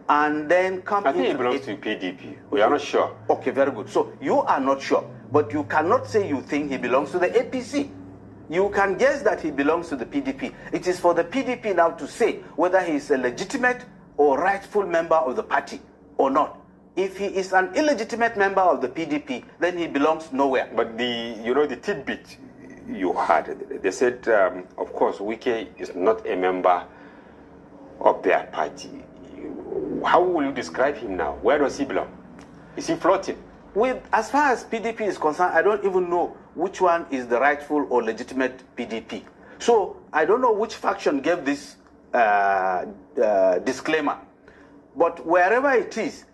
and then come I think he belongs to PDP. We are not sure. Okay, very good. So you are not sure, but you cannot say you think he belongs to the APC. You can guess that he belongs to the PDP. It is for the PDP now to say whether he is a legitimate or rightful member of the party or not. If he is an illegitimate member of the PDP, then he belongs nowhere. But the tidbit you had, they said, of course, Wike is not a member of their party. How will you describe him now? Where does he belong? Is he floating? As far as PDP is concerned, I don't even know which one is the rightful or legitimate PDP. So I don't know which faction gave this disclaimer. But wherever it is,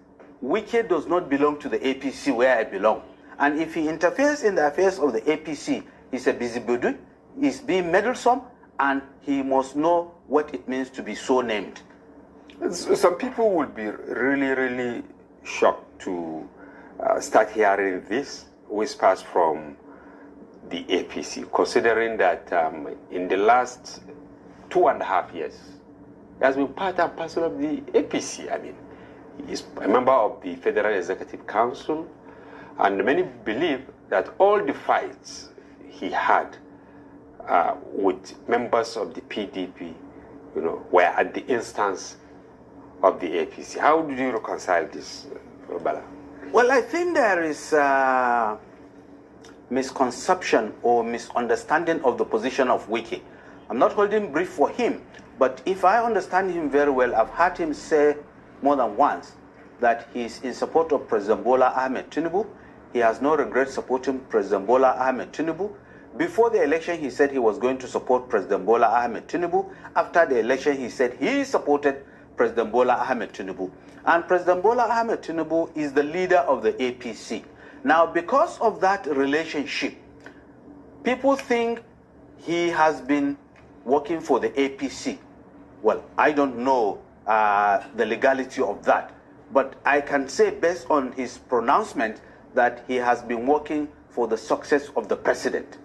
Wike does not belong to the APC where I belong. And if he interferes in the affairs of the APC, he's a busybody, he's being meddlesome, and he must know what it means to be so named. Some people would be really, really shocked to start hearing this whispers from the APC, considering that in the last 2.5 years, he has been part and parcel of the APC. I mean, he is a member of the Federal Executive Council, and many believe that all the fights he had with members of the PDP, were at the instance of the APC. How do you reconcile this, Bala? Well, I think there is misconception or misunderstanding of the position of Wike. I'm not holding brief for him, but if I understand him very well, I've heard him say more than once that he's in support of President Bola Ahmed Tinubu. He has no regret supporting President Bola Ahmed Tinubu. Before the election, he said he was going to support President Bola Ahmed Tinubu. After the election, he said he supported President Bola Ahmed Tinubu. And President Bola Ahmed Tinubu is the leader of the APC. Now, because of that relationship, people think he has been working for the APC. Well, I don't know the legality of that, but I can say based on his pronouncement that he has been working for the success of the president.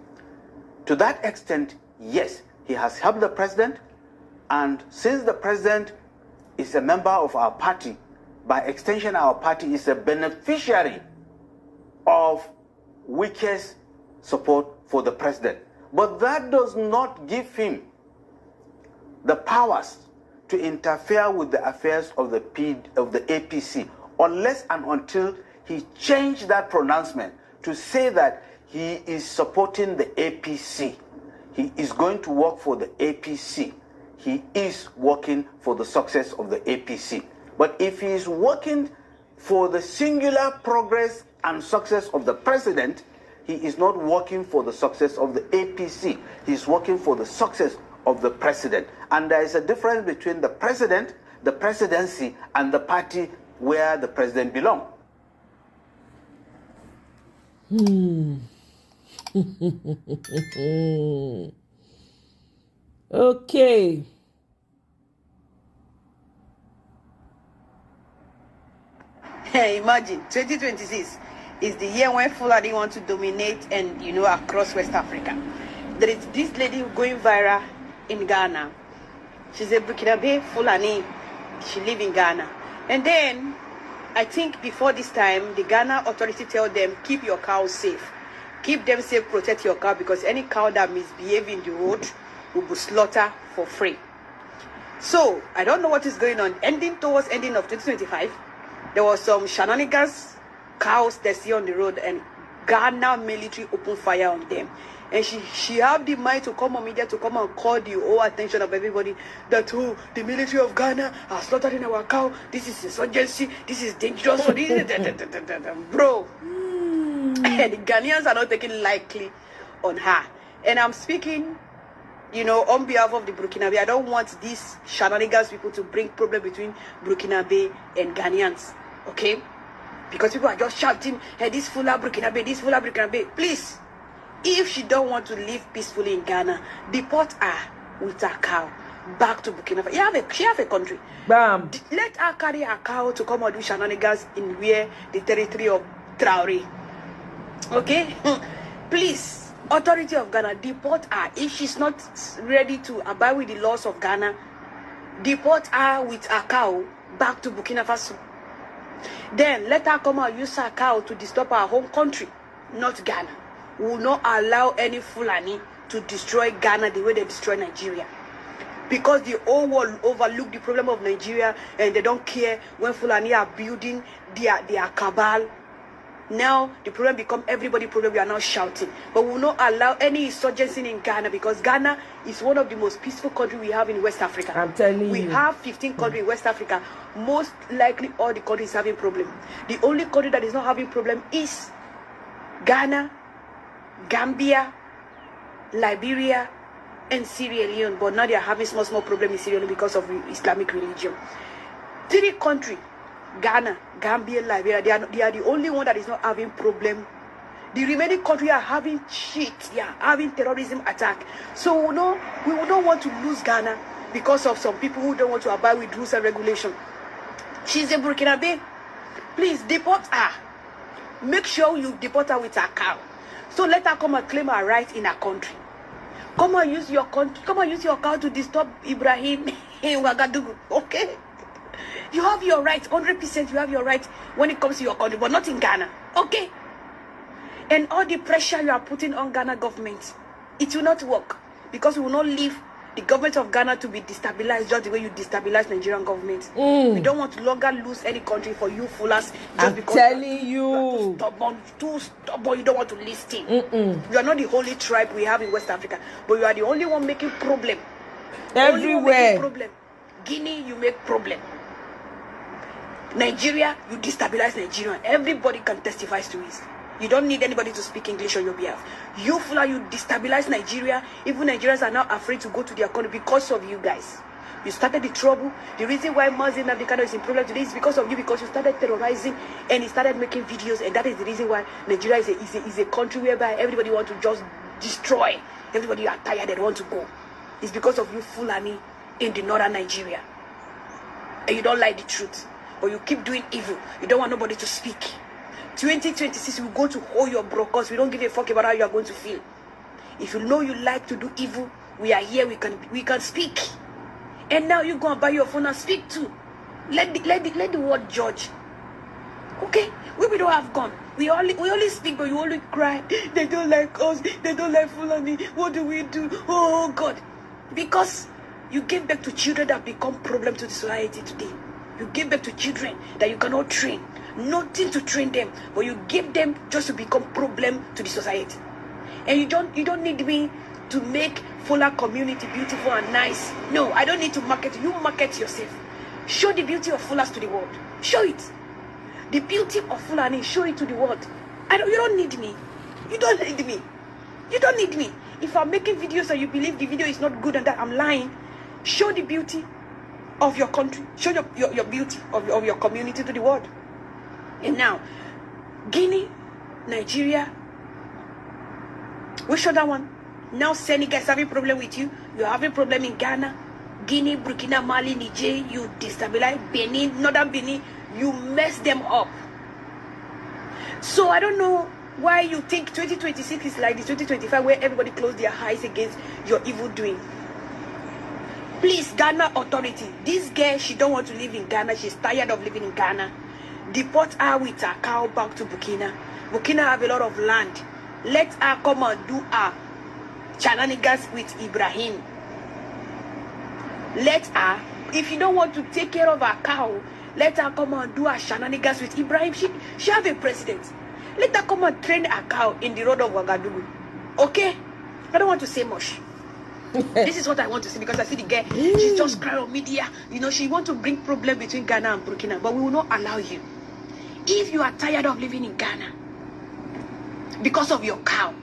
To that extent, yes, he has helped the president, and since the president is a member of our party, by extension our party is a beneficiary of Wike's support for the president. But that does not give him the powers to interfere with the affairs of the APC unless and until he changed that pronouncement to say that he is supporting the APC. he is going to work for the APC. He is working for the success of the APC. But if he is working for the singular progress and success of the president, he is not working for the success of the APC. He is working for the success of the president. And there is a difference between the president, the presidency, and the party where the president belongs. Okay. Imagine 2026 is the year when Fulani want to dominate and across West Africa. There is this lady going viral in Ghana. She's a Burkinabe Fulani. She live in Ghana. And then I think before this time, the Ghana authority tell them, keep your cows safe. Keep them safe, protect your cow, because any cow that misbehave in the road will be slaughtered for free. So I don't know what is going on. Towards ending of 2025, there was some shenanigans, cows they see on the road, and Ghana military opened fire on them. And she had the mind to come on media to come and call the whole attention of everybody that the military of Ghana are slaughtering our cow. This is insurgency. This is dangerous for this. Bro. And the Ghanaians are not taking lightly on her. And I'm speaking, on behalf of the Burkinabe. I don't want these shenanigans people to bring problem between Burkinabe and Ghanaians. Okay? Because people are just shouting, hey, this Fula Burkinabe, this Fula Burkinabe. Please. If she don't want to live peacefully in Ghana, deport her with her cow back to Burkina Faso. She have a country. Bam. Let her carry her cow to come and do shenanigans in where the territory of Traore. Okay? Please, authority of Ghana, deport her. If she's not ready to abide with the laws of Ghana, deport her with her cow back to Burkina Faso. Then let her come and use her cow to disturb her home country, not Ghana. We will not allow any Fulani to destroy Ghana the way they destroy Nigeria. Because the whole world overlook the problem of Nigeria and they don't care when Fulani are building their cabal. Now the problem become everybody problem. We are now shouting. But we will not allow any insurgency in Ghana because Ghana is one of the most peaceful countries we have in West Africa. I'm telling you. We have 15 countries in West Africa. Most likely all the countries having problem. The only country that is not having problem is Ghana, Gambia, Liberia, and Sierra Leone. But now they are having small problem in Sierra Leone because of Islamic religion. 3 countries, Ghana, Gambia, Liberia, they are the only one that is not having problem. The remaining countries are having shit. They are having terrorism attack. So we will not want to lose Ghana because of some people who don't want to abide with rules and regulation. She's a Burkinabe. Please deport her. Make sure you deport her with her cow. So let her come and claim her right in her country. Come and use your country. Come and use your cow to disturb Ibrahim in Ouagadougou. Okay? You have your right. 100% you have your right when it comes to your country, but not in Ghana. Okay? And all the pressure you are putting on Ghana government, it will not work. Because we will not leave the government of Ghana to be destabilized just the way you destabilize Nigerian government. We don't want to longer lose any country for you foolers. I'm because telling you. Too stubborn, you don't want to listen. You are not the only tribe we have in West Africa, but you are the only one making problem. Everywhere. Problem. Guinea, you make problem. Nigeria, you destabilize Nigeria. Everybody can testify to it. You don't need anybody to speak English on your behalf. You Fulani, you destabilize Nigeria. Even Nigerians are now afraid to go to their country because of you guys. You started the trouble. The reason why Mazin Abdikano is in problem today is because of you, because you started terrorizing and you started making videos, and that is the reason why Nigeria is a country whereby everybody wants to just destroy. Everybody are tired, they want to go. It's because of you Fulani in the northern Nigeria. And you don't like the truth. But you keep doing evil. You don't want nobody to speak. 2026 we go to hold your brokers. We don't give a fuck about how you are going to feel. If you know you like to do evil, we are here. We can speak. And now you go and buy your phone and speak too. Let the world judge. Okay, we don't have gun. We only speak, but you only cry. They don't like us. They don't like Fulani. What do we do? Oh God, because you give back to children that become problem to the society today. You give back to children that you cannot train. Nothing to train them, but you give them just to become problem to the society. And you don't need me to make Fula community beautiful and nice. No, I don't need to market. You market yourself. Show the beauty of Fulas to the world. Show it. The beauty of Fulani, show it to the world. You don't need me. You don't need me. You don't need me. If I'm making videos and you believe the video is not good and that I'm lying, show the beauty of your country. Show your beauty of your community to the world. And now, Guinea, Nigeria, which other one? Now Senegal is having problem with you. You're having problem in Ghana, Guinea, Burkina, Mali, Niger. You destabilize Benin, Northern Benin. You mess them up. So I don't know why you think 2026 is like the 2025 where everybody closed their eyes against your evil doing. Please, Ghana authority, this girl, she don't want to live in Ghana. She's tired of living in Ghana. Deport her with her cow back to Burkina. Burkina have a lot of land. Let her come and do her shenanigans with Ibrahim. Let her, if you don't want to take care of her cow, let her come and do her shenanigans with Ibrahim. She have a president. Let her come and train her cow in the road of Ouagadougou. Okay? I don't want to say much. This is what I want to see, because I see the girl, she just cry on media. You know, she want to bring problem between Ghana and Burkina, but we will not allow you. If you are tired of living in Ghana because of your cow,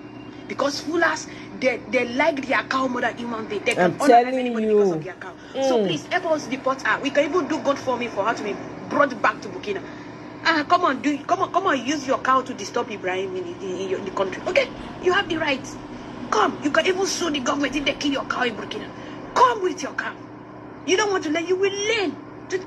because Fulas, they like their cow more than human being. They can honor anybody because of their cow. So please help us deport her. We can even do God for me for her to be brought back to Burkina. Come on, use your cow to disturb Ibrahim in the country. Okay, you have the right. Come, you can even sue the government if they kill your cow in Burkina. Come with your cow. You don't want to learn, you will learn.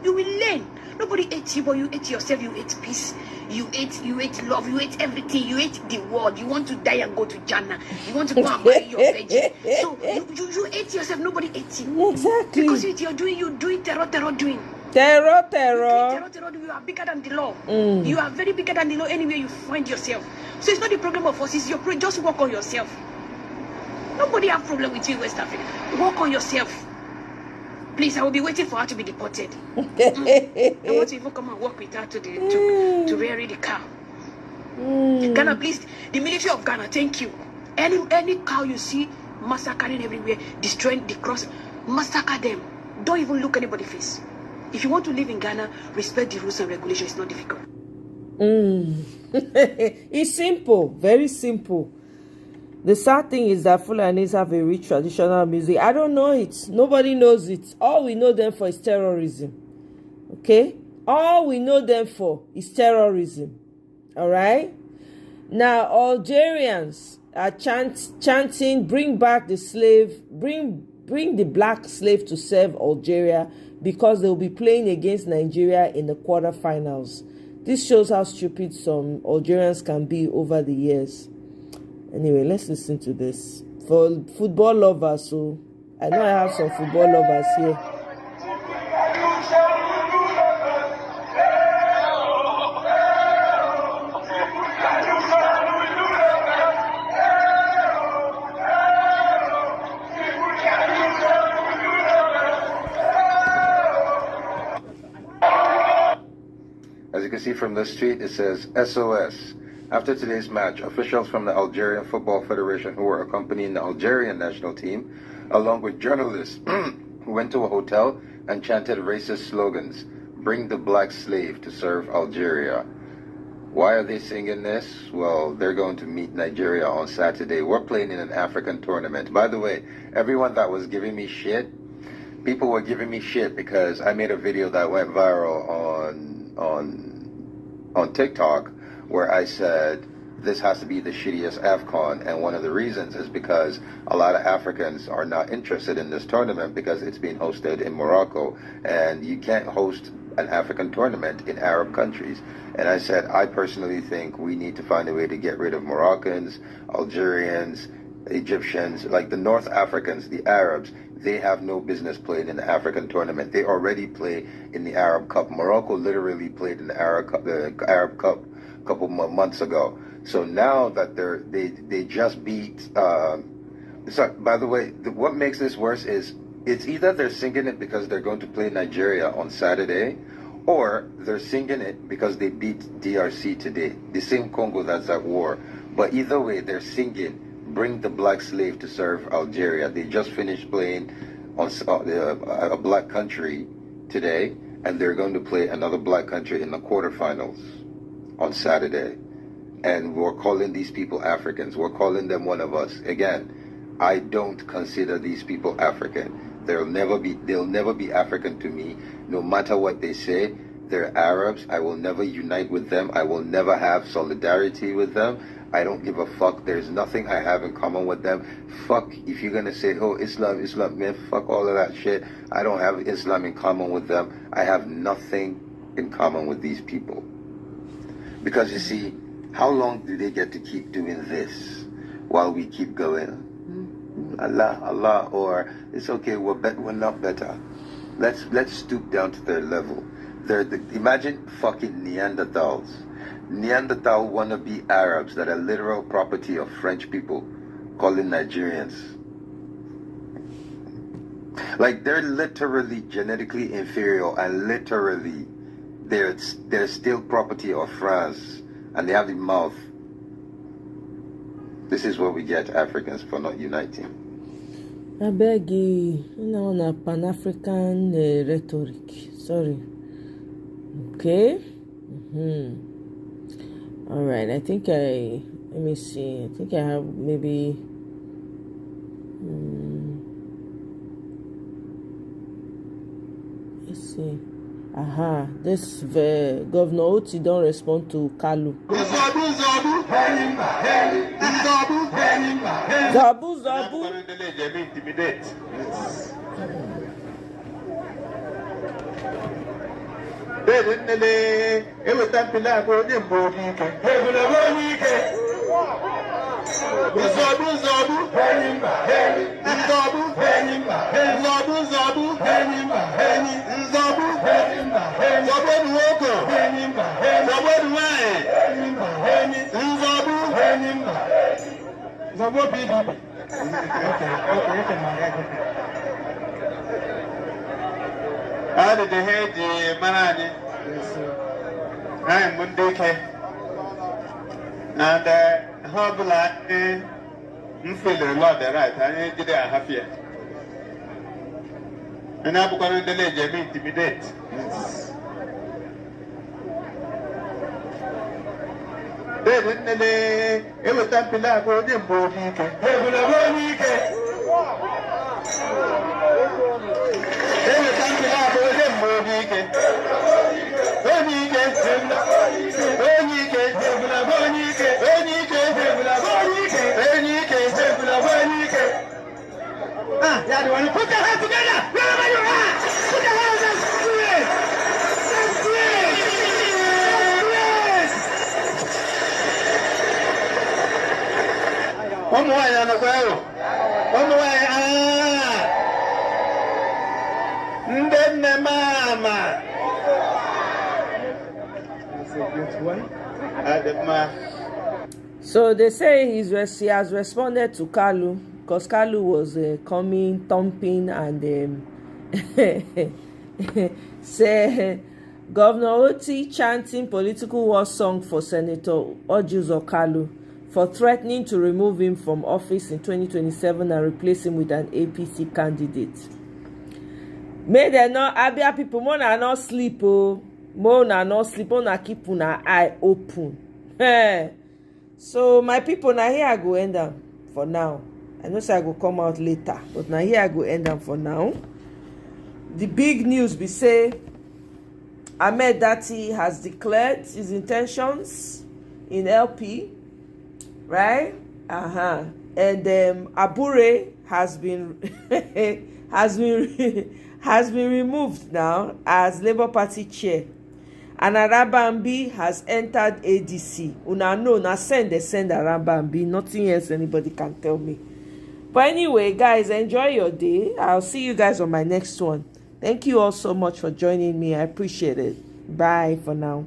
You will learn. Nobody hates you, but you hate yourself. You hate peace. You hate love. You hate everything. You hate the world. You want to die and go to Jannah. You want to go and marry your virgin. So you hate yourself. Nobody hates you. Exactly. Because you're doing terror doing. Terror. You are bigger than the law. You are very bigger than the law anywhere you find yourself. So it's not the problem of us. It's your problem. Just work on yourself. Nobody have problem with you in West Africa. Work on yourself. Please, I will be waiting for her to be deported. I want to even come and work with her to rear the cow. Ghana, please, the military of Ghana, thank you. Any cow you see massacring everywhere, destroying the cross, massacre them. Don't even look anybody face. If you want to live in Ghana, respect the rules and regulations. It's not difficult. It's simple, very simple. The sad thing is that Fulanis have a rich traditional music. I don't know it. Nobody knows it. All we know them for is terrorism. Okay? All we know them for is terrorism. Alright? Now, Algerians are chanting, bring back the slave, bring the black slave to serve Algeria, because they'll be playing against Nigeria in the quarterfinals. This shows how stupid some Algerians can be over the years. Anyway, let's listen to this. For football lovers, so I know I have some football lovers here. As you can see from this tweet, it says SOS. After today's match, officials from the Algerian Football Federation who were accompanying the Algerian national team, along with journalists, went to a hotel and chanted racist slogans. Bring the black slave to serve Algeria. Why are they singing this? Well, they're going to meet Nigeria on Saturday. We're playing in an African tournament. By the way, everyone that was giving me shit, people were giving me shit because I made a video that went viral on TikTok, where I said this has to be the shittiest AFCON, and one of the reasons is because a lot of Africans are not interested in this tournament because it's being hosted in Morocco, and you can't host an African tournament in Arab countries. And I said, I personally think we need to find a way to get rid of Moroccans, Algerians, Egyptians, like the North Africans, the Arabs. They have no business playing in the African tournament. They already play in the Arab Cup. Morocco literally played in the Arab Cup a couple months ago. So now that they just beat. So by the way, what makes this worse is it's either they're singing it because they're going to play Nigeria on Saturday, or they're singing it because they beat DRC today, the same Congo that's at war. But either way, they're singing bring the black slave to serve Algeria. They just finished playing on a black country today, and they're going to play another black country in the quarterfinals on Saturday. And we're calling these people Africans. We're calling them one of us. Again, I don't consider these people African. They'll never be African to me, no matter what they say. They're Arabs. I will never unite with them. I will never have solidarity with them. I don't give a fuck. There's nothing I have in common with them. Fuck, if you're gonna say, oh, Islam, man, fuck all of that shit. I don't have Islam in common with them. I have nothing in common with these people. Because you see, how long do they get to keep doing this while we keep going? Allah, or it's okay, we're not better. Let's stoop down to their level. Imagine fucking Neanderthals. Neanderthal wannabe Arabs that are literal property of French people calling Nigerians. Like, they're literally genetically inferior, and literally they're still property of France, and they have the mouth. This is what we get Africans for not uniting. I beg you, on a Pan-African rhetoric. Sorry. Okay? All right, let me see. I think I have maybe... let's see. Aha, this Governor Oti don't respond to Kalu. Zabu. How did the head manage? I am Mundeke. And how will I feel a lot right? I did a happier. And I'm going to delay Jamie intimidate. It was time to laugh for them both. Put your hands together! Wherever you are! Put your hands and scream! One more on the go. One more. Then the mama. That's a good one. So they say he has responded to Kalu, because Kalu was coming, thumping, and say Governor Oti chanting political war song for Senator Ojuzo Kalu for threatening to remove him from office in 2027 and replace him with an APC candidate. May they not, Abia people, more na not sleep, oh, more na not sleep, more na keep una eye open. So my people, now here I go end them for now. I know say I go come out later, but now here I go end them for now. The big news be say Ahmed Dati has declared his intentions in LP, right? And Abure has been has been removed now as Labour Party chair. And Arabambi has entered ADC. Una know, na send Arabambi. Nothing else anybody can tell me. But anyway, guys, enjoy your day. I'll see you guys on my next one. Thank you all so much for joining me. I appreciate it. Bye for now.